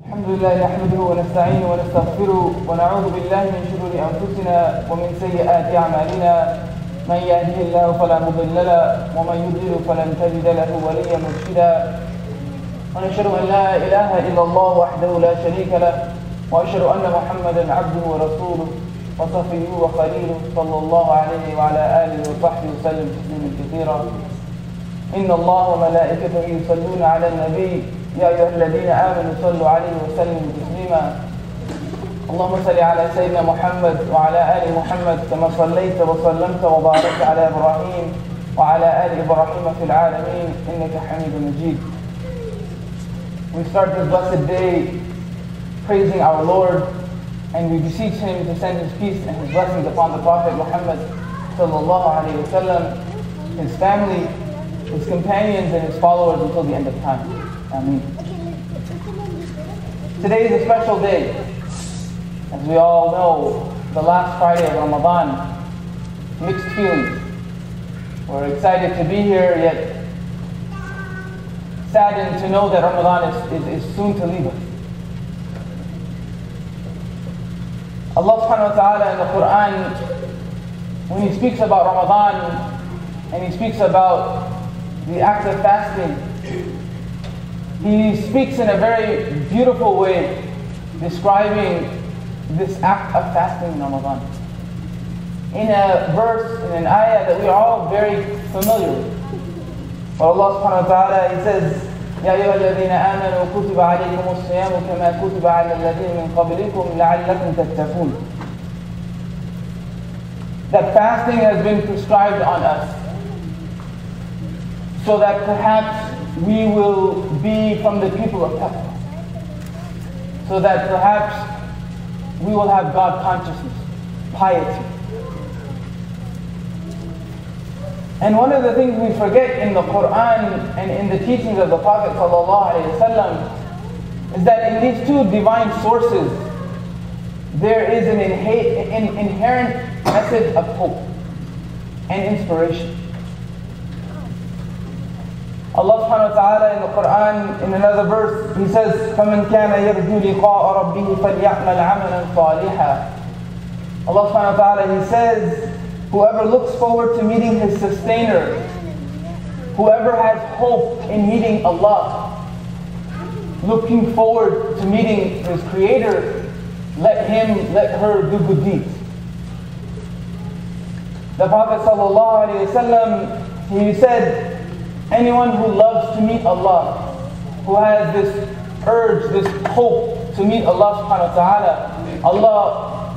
الحمد لله نحمده ونستعينه ونستغفره ونعوذ بالله من شرور أنفسنا ومن سيئات أعمالنا من يهده الله فلا مضل له ومن يضلل فلن تجد له وليا مرشدا ونشهد أن لا إله إلا الله وحده لا شريك له وأشهد أن محمدا عبده ورسوله وصفيه وخليله صلى الله عليه وعلى آله وصحبه وسلم تسليما كثيرا. إن الله وملائكته يصلون على النبي يا أيها الذين آمنوا صلوا عليه وسلموا تسليما. اللهم صل على سيدنا محمد وعلى آل محمد كما صليت وسلمت وباركت على إبراهيم وعلى آل إبراهيم في العالمين إنك حميد مجيد. We start this blessed day praising our Lord, and we beseech Him to send His peace and His blessings upon the Prophet Muhammad sallallahu alaihi wasallam, his family, his companions, and his followers until the end of time. Ameen. Today is a special day. As we all know, the last Friday of Ramadan. Mixed feelings. We're excited to be here, yet saddened to know that Ramadan is soon to leave us. Allah subhanahu wa ta'ala in the Quran, when He speaks about Ramadan and He speaks about the act of fasting, He speaks in a very beautiful way, describing this act of fasting in Ramadan. In a verse, in an ayah that we are all very familiar with. But Allah subhanahu wa ta'ala, He says, يَا أَيُّهَا الَّذِينَ آمَنُوا كُتِبَ عَلَيْكُمُ الصِّيَامُ كَمَا كُتِبَ عَلَى الَّذِينَ مِنْ قَبْلِكُمْ لَعَلَّكُمْ تَتَّقُونَ. That fasting has been prescribed on us, so that perhaps we will be from the people of taqwa, so that perhaps we will have God consciousness, piety. And one of the things we forget in the Quran and in the teachings of the Prophet ﷺ is that in these two divine sources there is an inherent message of hope and inspiration. Allah subhanahu wa ta'ala in the Quran, in another verse, He says, فَمَنْ كَانَ يَرْجُو لِقَاءَ رَبِّهِ فَلْيَعْمَلْ عَمَلًا صَالِحًا. Allah subhanahu wa ta'ala, He says, whoever looks forward to meeting his sustainer, whoever has hope in meeting Allah, looking forward to meeting his creator, let her do good deeds. The Prophet sallallahu alaihi wasallam, he said, anyone who loves to meet Allah, who has this urge, this hope to meet Allah subhanahu wa ta'ala, Allah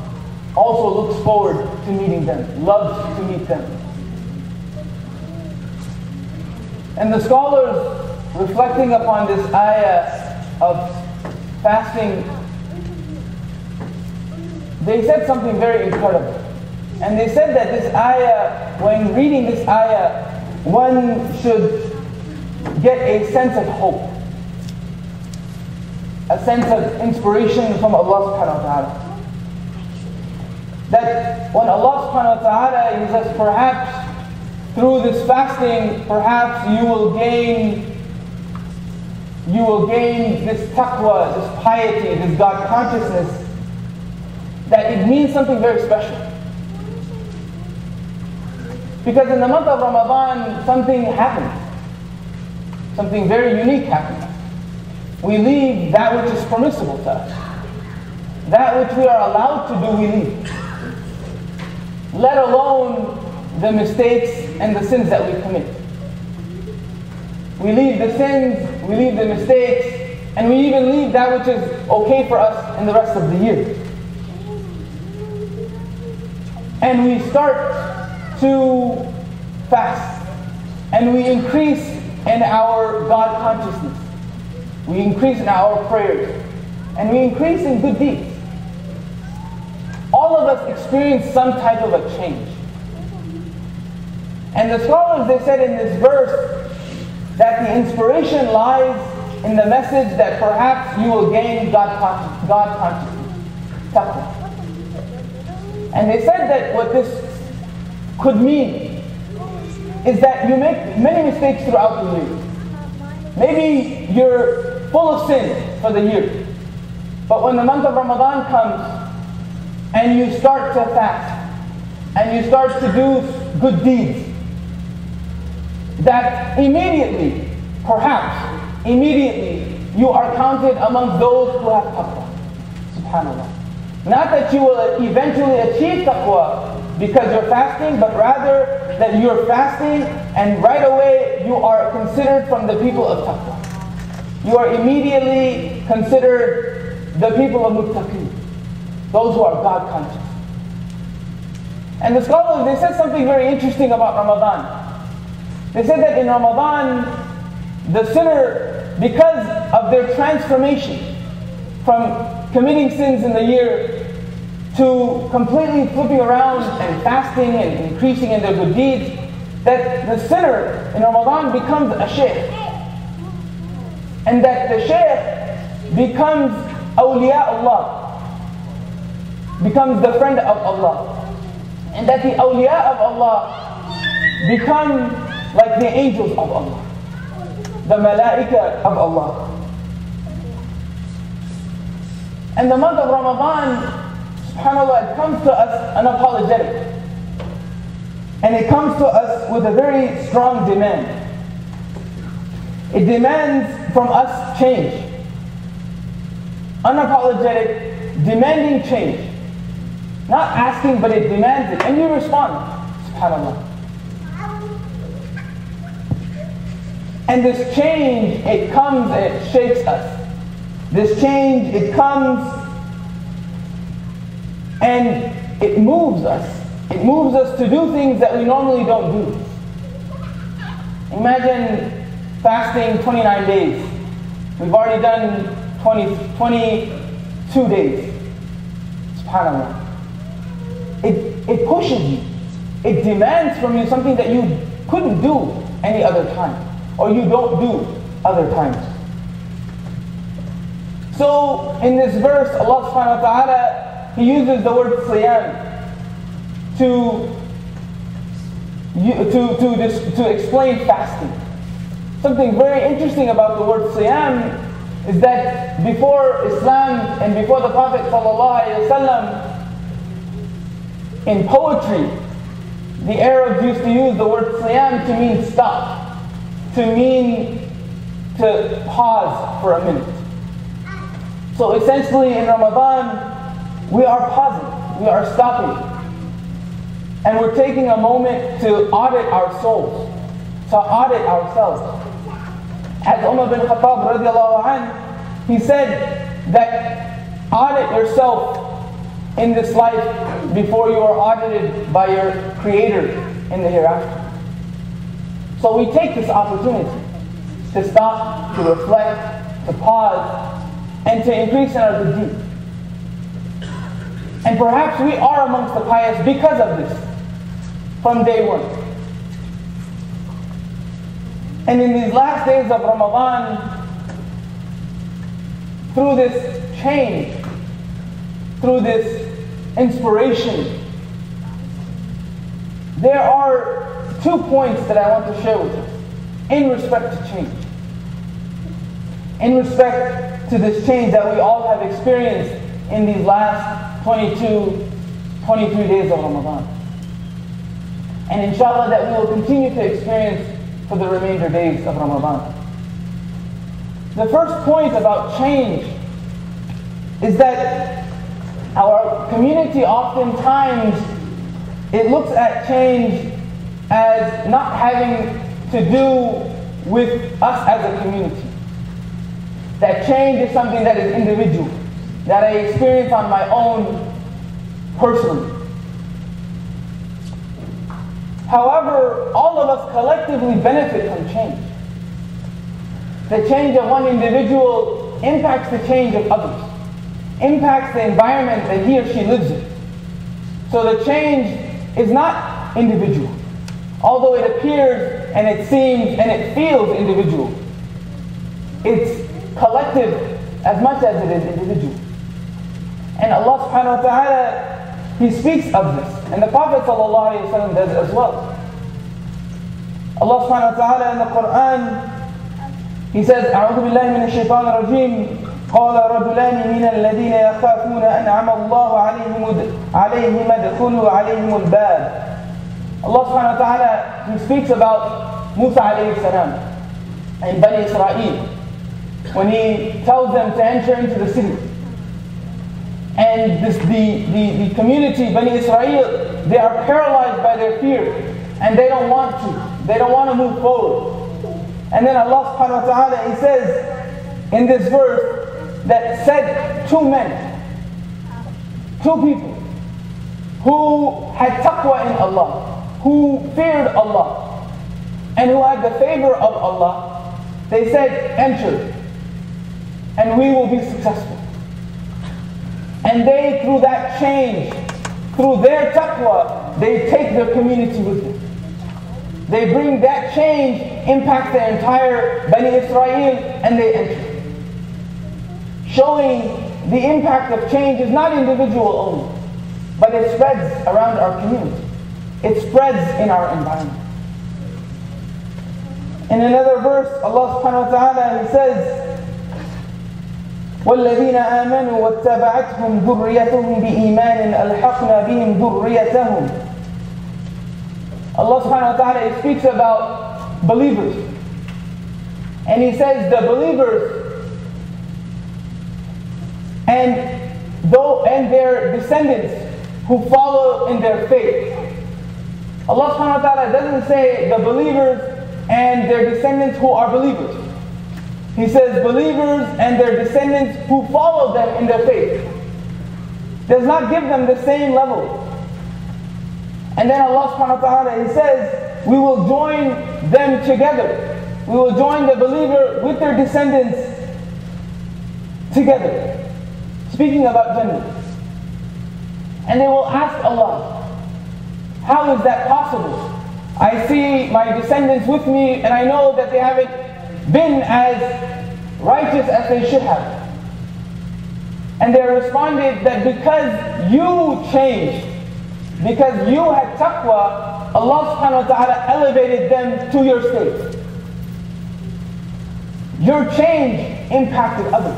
also looks forward to meeting them, loves to meet them. And the scholars, reflecting upon this ayah of fasting, they said something very incredible. And they said that this ayah, when reading this ayah, one should get a sense of hope, a sense of inspiration from Allah subhanahu wa ta'ala. That when Allah subhanahu wa ta'ala, He says, perhaps through this fasting, perhaps you will gain this taqwa, this piety, this God consciousness, that it means something very special. Because in the month of Ramadan, something happens. Something very unique happens. We leave that which is permissible to us. That which we are allowed to do, we leave. Let alone the mistakes and the sins that we commit. We leave the sins, we leave the mistakes, and we even leave that which is okay for us in the rest of the year. And we start to fast, and we increase in our God consciousness, we increase in our prayers, and we increase in good deeds. All of us experience some type of a change. And the scholars, they said in this verse that the inspiration lies in the message that perhaps you will gain God consciousness, taqwa. And they said that what this could mean is that you make many mistakes throughout the year. Maybe you're full of sin for the year. But when the month of Ramadan comes and you start to fast and you start to do good deeds, that immediately, perhaps immediately, you are counted among those who have taqwa. Subhanallah. Not that you will eventually achieve taqwa because you're fasting, but rather that you're fasting and right away you are considered from the people of taqwa. You are immediately considered the people of muttaqin, those who are God conscious. And the scholars, they said something very interesting about Ramadan. They said that in Ramadan, the sinner, because of their transformation from committing sins in the year to completely flipping around and fasting and increasing in their good deeds, that the sinner in Ramadan becomes a shaykh. And that the shaykh becomes awliya Allah, becomes the friend of Allah. And that the awliya of Allah become like the angels of Allah, the malaika of Allah. And the month of Ramadan, subhanAllah, it comes to us unapologetic. And it comes to us with a very strong demand. It demands from us change. Unapologetic, demanding change. Not asking, but it demands it. And you respond, subhanAllah. And this change, it comes and it shakes us. This change, it comes and it moves us. It moves us to do things that we normally don't do. Imagine fasting 29 days. We've already done 22 days. SubhanAllah. It pushes you. It demands from you something that you couldn't do any other time, or you don't do other times. So in this verse, Allah subhanahu wa ta'ala, He uses the word siyam to explain fasting. Something very interesting about the word siyam is that before Islam and before the Prophet ﷺ, in poetry, the Arabs used to use the word siyam to mean stop, to mean to pause for a minute. So essentially in Ramadan, we are pausing, we are stopping. And we're taking a moment to audit our souls, to audit ourselves. As Umar bin Khattab radiallahu anh, he said that audit yourself in this life before you are audited by your Creator in the hereafter. So we take this opportunity to stop, to reflect, to pause, and to increase in our good deeds. And perhaps we are amongst the pious because of this, from day one. And in these last days of Ramadan, through this change, through this inspiration, there are 2 points that I want to share with you in respect to change. In respect to this change that we all have experienced in these last 23 days of Ramadan. And inshallah that we will continue to experience for the remainder days of Ramadan. The first point about change is that our community oftentimes, it looks at change as not having to do with us as a community. That change is something that is individual, that I experience on my own personally. However, all of us collectively benefit from change. The change of one individual impacts the change of others, impacts the environment that he or she lives in. So the change is not individual, although it appears and it seems and it feels individual. It's collective as much as it is individual. And Allah subhanahu wa ta'ala, He speaks of this. And the Prophet ﷺ does as well. Allah subhanahu wa ta'ala in the Quran, He says, أعوذ بالله من الشيطان الرجيم قال رجلان من الذين يخافون أنعم الله عليهم ادخلوا عليهم الباب. Allah subhanahu wa ta'ala, He speaks about Musa alayhi salam and Bani Israel when He tells them to enter into the city. And the community, Bani Israel, they are paralyzed by their fear and they don't want to. They don't want to move forward. And then Allah subhanahu wa ta'ala, He says in this verse that said two men, two people who had taqwa in Allah, who feared Allah, and who had the favor of Allah, they said, enter, and we will be successful. And they, through that change, through their taqwa, they take their community with them. They bring that change, impact the entire Bani Israel, and they enter. Showing the impact of change is not individual only, but it spreads around our community. It spreads in our environment. In another verse, Allah subhanahu wa ta'ala, He says, وَالَّذِينَ آمَنُوا وَاتَّبَعَتْهُمْ ذُرِّيَّتُهُمْ بِإِيمَانٍ أَلْحَقْنَا بِهِمْ ذُرِّيَّتَهُمْ. Allah subhanahu wa ta'ala, He speaks about believers. And He says the believers and their descendants who follow in their faith. Allah subhanahu wa ta'ala doesn't say the believers and their descendants who are believers. He says believers and their descendants who follow them in their faith. Does not give them the same level. And then Allah subhanahu wa ta'ala, He says, we will join them together. We will join the believer with their descendants together. Speaking about Jannah. And they will ask Allah, how is that possible? I see my descendants with me and I know that they haven't been as righteous as they should have. And they responded that because you changed, because you had taqwa, Allah subhanahu wa ta'ala elevated them to your state. Your change impacted others.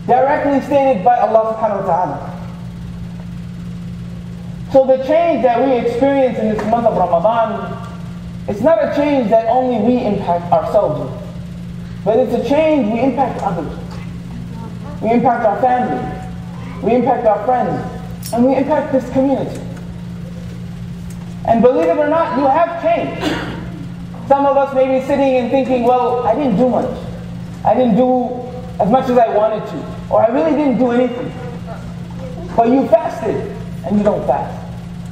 Directly stated by Allah subhanahu wa ta'ala. So the change that we experience in this month of Ramadan, it's not a change that only we impact ourselves with, but it's a change we impact others. We impact our family, we impact our friends, and we impact this community. And believe it or not, you have changed. Some of us may be sitting and thinking, well, I didn't do much. I didn't do as much as I wanted to. Or I really didn't do anything. But you fasted and you don't fast.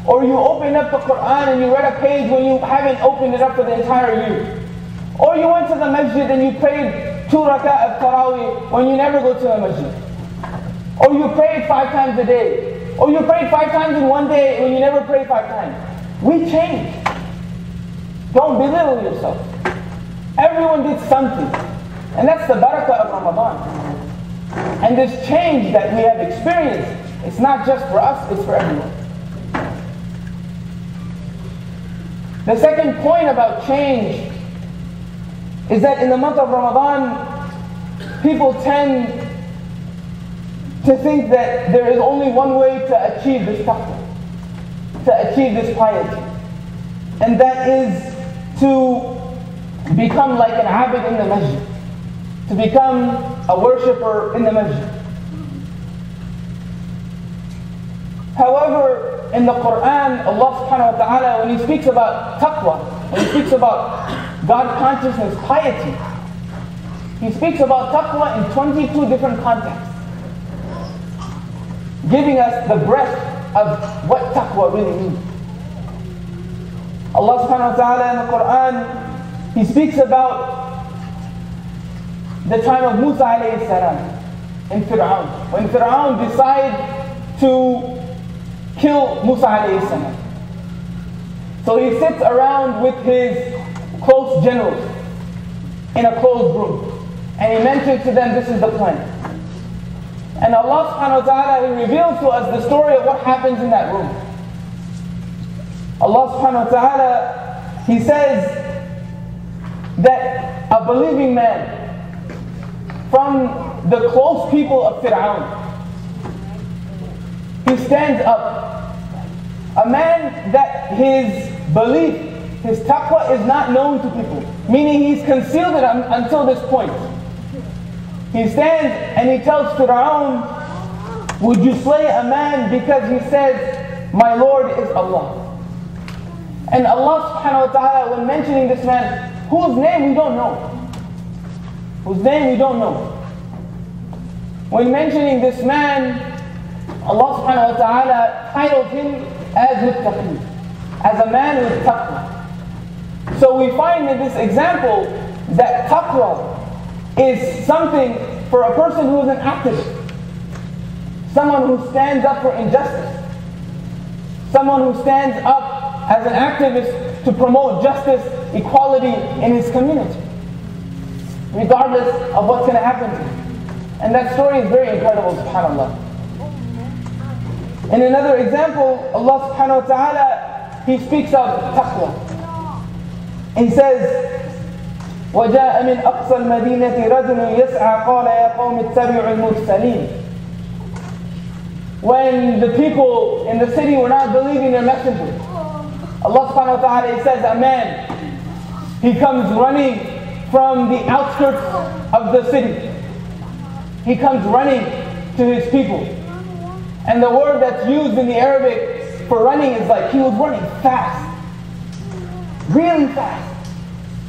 Or you opened up the Quran and you read a page when you haven't opened it up for the entire year. Or you went to the masjid and you prayed 2 rak'ah of Tarawih when you never go to the masjid. Or you prayed 5 times a day. Or you prayed 5 times in one day when you never prayed 5 times. We changed. Don't belittle yourself. Everyone did something. And that's the barakah of Ramadan. And this change that we have experienced, it's not just for us, it's for everyone. The second point about change is that in the month of Ramadan, people tend to think that there is only one way to achieve this taqwa, to achieve this piety. And that is to become like an abid in the masjid, to become a worshipper in the masjid. However, in the Quran, Allah subhanahu wa ta'ala, when He speaks about taqwa, when He speaks about God consciousness, piety, He speaks about taqwa in 22 different contexts, giving us the breadth of what taqwa really means. Allah subhanahu wa ta'ala in the Quran, He speaks about the time of Musa alayhi salam and Fir'aun. When Fir'aun decided to kill Musa alayhi salam. So he sits around with his close generals in a closed room. And he mentions to them, this is the plan. And Allah subhanahu wa ta'ala, He reveals to us the story of what happens in that room. Allah subhanahu wa ta'ala, He says that a believing man from the close people of Fir'aun. He stands up. A man that his belief, his taqwa is not known to people. Meaning he's concealed it until this point. He stands and he tells Fir'aun, would you slay a man because he says, my Lord is Allah? And Allah subhanahu wa ta'ala, when mentioning this man, whose name we don't know. Whose name we don't know. When mentioning this man, Allah subhanahu wa ta'ala titled him as muttaqi, as a man with taqwa. So we find in this example that taqwa is something for a person who is an activist. Someone who stands up for injustice. Someone who stands up as an activist to promote justice, equality in his community, regardless of what's going to happen to him. And that story is very incredible, subhanAllah. In another example, Allah subhanahu wa ta'ala, He speaks of taqwa. He says, وَجَاءَ مِنْ أَقْصَى الْمَدِينَةِ رَجُلٌ يَسْعَى قَالَ يَا قَوْمِ اتَّبِعُوا الْمُرْسَلِينَ. When the people in the city were not believing their messengers, Allah subhanahu wa ta'ala says, a man, he comes running from the outskirts of the city. He comes running to his people. And the word that's used in the Arabic for running is like he was running fast. Really fast.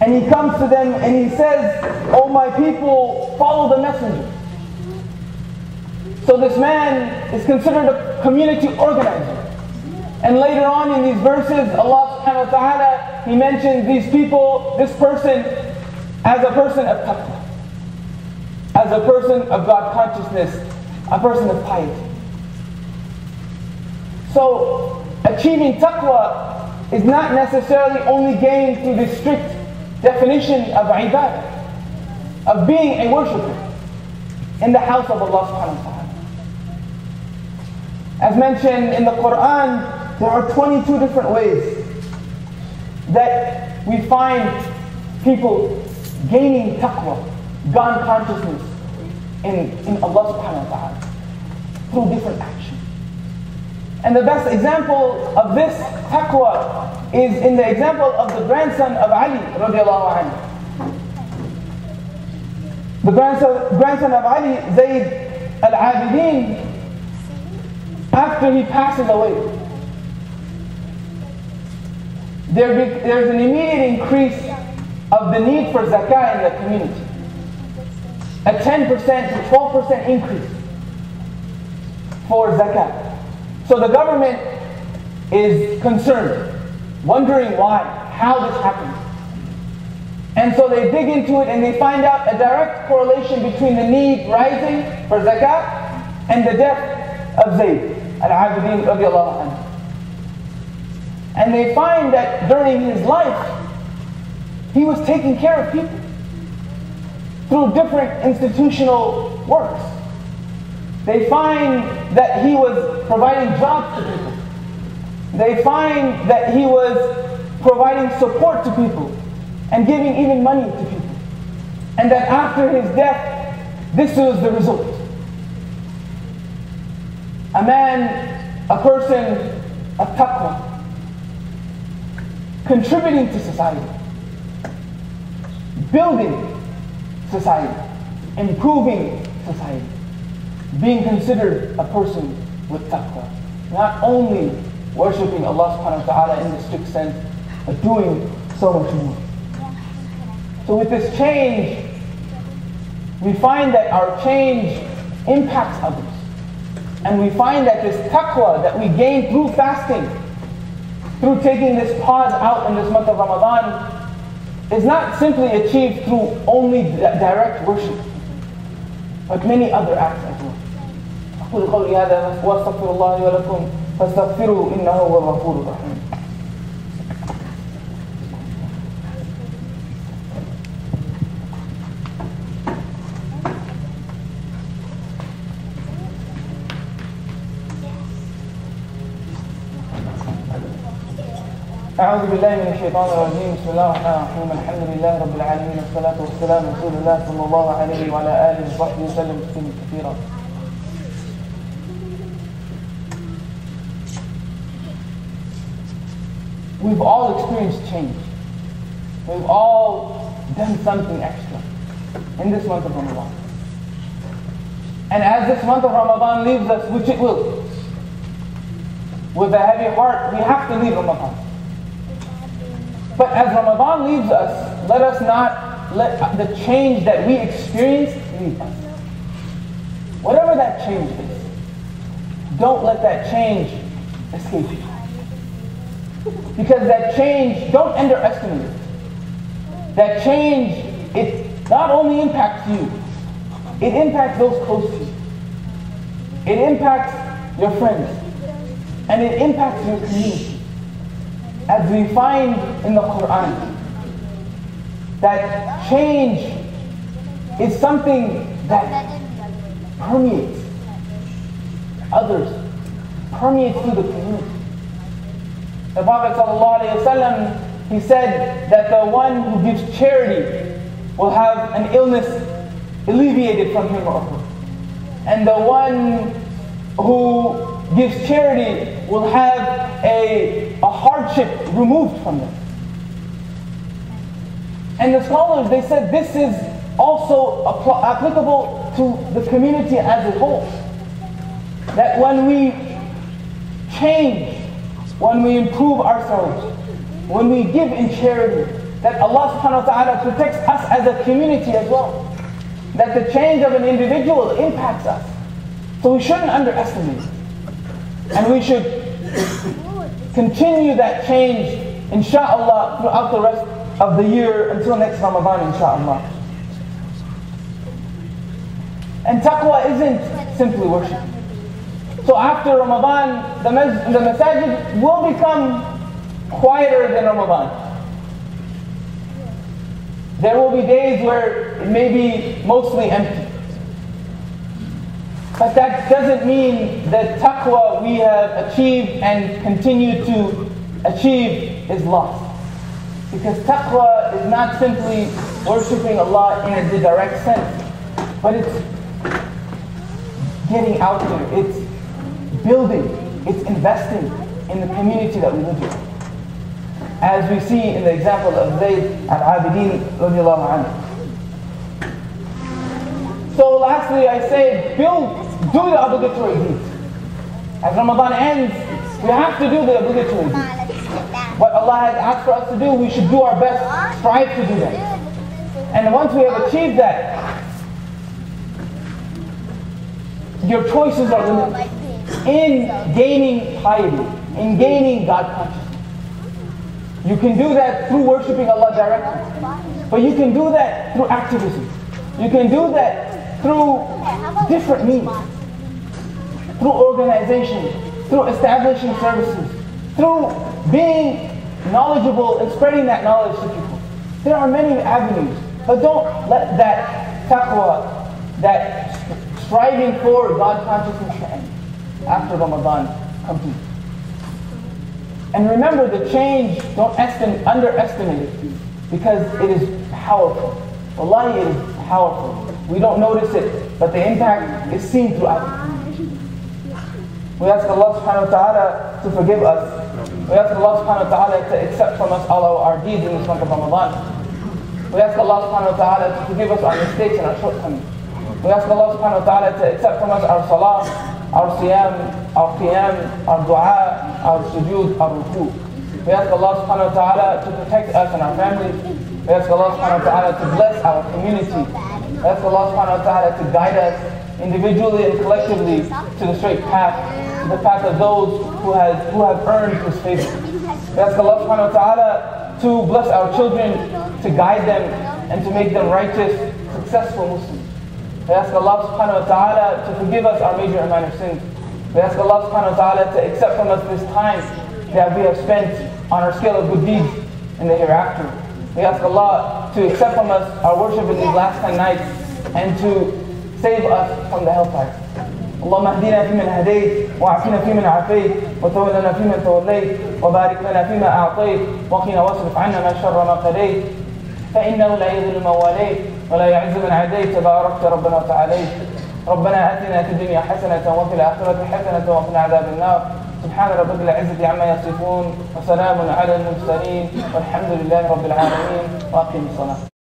And he comes to them and he says, oh my people, follow the messenger. So this man is considered a community organizer. And later on in these verses, Allah subhanahu wa ta'ala, He mentions these people, this person, as a person of taqwa, as a person of God consciousness, a person of piety. So, achieving taqwa is not necessarily only gained through the strict definition of ibadah, of being a worshipper in the house of Allah subhanahu wa ta'ala. As mentioned in the Quran, there are 22 different ways that we find people gaining taqwa, God consciousness in Allah subhanahu wa ta'ala through different actions. And the best example of this taqwa is in the example of the grandson of Ali radiallahu anhu. The grandson of Ali, Zayd al-Abidin, after he passes away, there's an immediate increase of the need for zakah in the community. A 10% to 12% increase for zakah. So the government is concerned, wondering why, how this happened. And so they dig into it and they find out a direct correlation between the need rising for zakah and the death of Zayd al-Abidin radiallahu anhu. And they find that during his life, he was taking care of people through different institutional works. They find that he was providing jobs to people. They find that he was providing support to people and giving even money to people. And that after his death, this was the result. A man, a person of taqwa, contributing to society, building society, improving society, being considered a person with taqwa. Not only worshipping Allah subhanahu wa ta'ala in the strict sense, but doing so much more. So with this change, we find that our change impacts others. And we find that this taqwa that we gain through fasting, through taking this pause out in this month of Ramadan, is not simply achieved through only direct worship, but many other acts as well. أقول قولي هذا وأستغفر الله ولكم فاستغفروه إنه هو الغفور الرحيم. أعوذ بالله من الشيطان الرجيم بسم الله الرحمن الرحيم الحمد لله رب العالمين والصلاة والسلام على رسول الله صلى الله عليه وعلى آله وصحبه وسلم تسليما كثيرا. We've all experienced change. We've all done something extra in this month of Ramadan. And as this month of Ramadan leaves us, which it will, with a heavy heart, we have to leave Ramadan. But as Ramadan leaves us, let us not let the change that we experienced leave us. Whatever that change is, don't let that change escape you. Because that change, don't underestimate it. That change, it not only impacts you, it impacts those close to you. It impacts your friends. And it impacts your community. As we find in the Quran, that change is something that permeates others, permeates through the community. The Prophet ﷺ, he said that the one who gives charity will have an illness alleviated from him or her. And the one who gives charity will have a hardship removed from them. And the scholars, they said this is also applicable to the community as a whole. That when we change, when we improve ourselves, when we give in charity, that Allah subhanahu wa ta'ala protects us as a community as well. That the change of an individual impacts us. So we shouldn't underestimate it. And we should continue that change, insha'Allah, throughout the rest of the year until next Ramadan, insha'Allah. And taqwa isn't simply worship. So after Ramadan, the masajid will become quieter than Ramadan. There will be days where it may be mostly empty. But that doesn't mean that taqwa we have achieved and continue to achieve is lost. Because taqwa is not simply worshipping Allah in a direct sense, but it's getting out there, it's building, it's investing in the community that we live in. As we see in the example of Zayd al-Abidin radiallahu anhu. So lastly I say, do the obligatory deeds. As Ramadan ends, we have to do the obligatory deeds. What Allah has asked for us to do, we should do our best, strive to do that. And once we have achieved that, your choices are limited in gaining piety, in gaining God consciousness. You can do that through worshipping Allah directly. But you can do that through activism. You can do that through different means. Through organization, through establishing services, through being knowledgeable and spreading that knowledge to people. There are many avenues, but don't let that taqwa, that striving for God consciousness to end after Ramadan complete. And remember, the change, don't underestimate it, because it is powerful. Wallahi, it is powerful. We don't notice it, but the impact is seen throughout. We ask Allah subhanahu wa ta'ala to forgive us. We ask Allah subhanahu wa ta'ala to accept from us all our deeds in this month of Ramadan. We ask Allah subhanahu wa ta'ala to forgive us our mistakes and our shortcomings. We ask Allah subhanahu wa ta'ala to accept from us our salah, our siyam, our qiyam, our dua, our sujood, our ruku. We ask Allah subhanahu wa ta'ala to protect us and our families. We ask Allah subhanahu wa ta'ala to bless our community. We ask Allah subhanahu wa ta'ala to guide us individually and collectively to the straight path, to the path of those who have earned His favor. We ask Allah subhanahu wa ta'ala to bless our children, to guide them and to make them righteous, successful Muslims. We ask Allah subhanahu wa ta'ala to forgive us our major and minor sins. We ask Allah subhanahu wa ta'ala to accept from us this time that we have spent on our scale of good deeds in the hereafter. We ask Allah to accept from us our worship in these last 10 nights and to save us from the hellfire. اللهم اهدنا فيمن هديت، وعافنا فيمن عافيت، وتولنا فيمن توليت، وبارك لنا فيما أعطيت، وقنا واصرف عنا ما شر ما قضيت، فإنه لا يذل من واليت ولا يعز من عاديت، تباركت ربنا وتعاليت. ربنا آتنا في الدنيا حسنة وفي الآخرة حسنة وقنا عذاب النار. سبحان ربك العزة عما يصفون، وسلام على المرسلين، والحمد لله رب العالمين، وأقم الصلاة.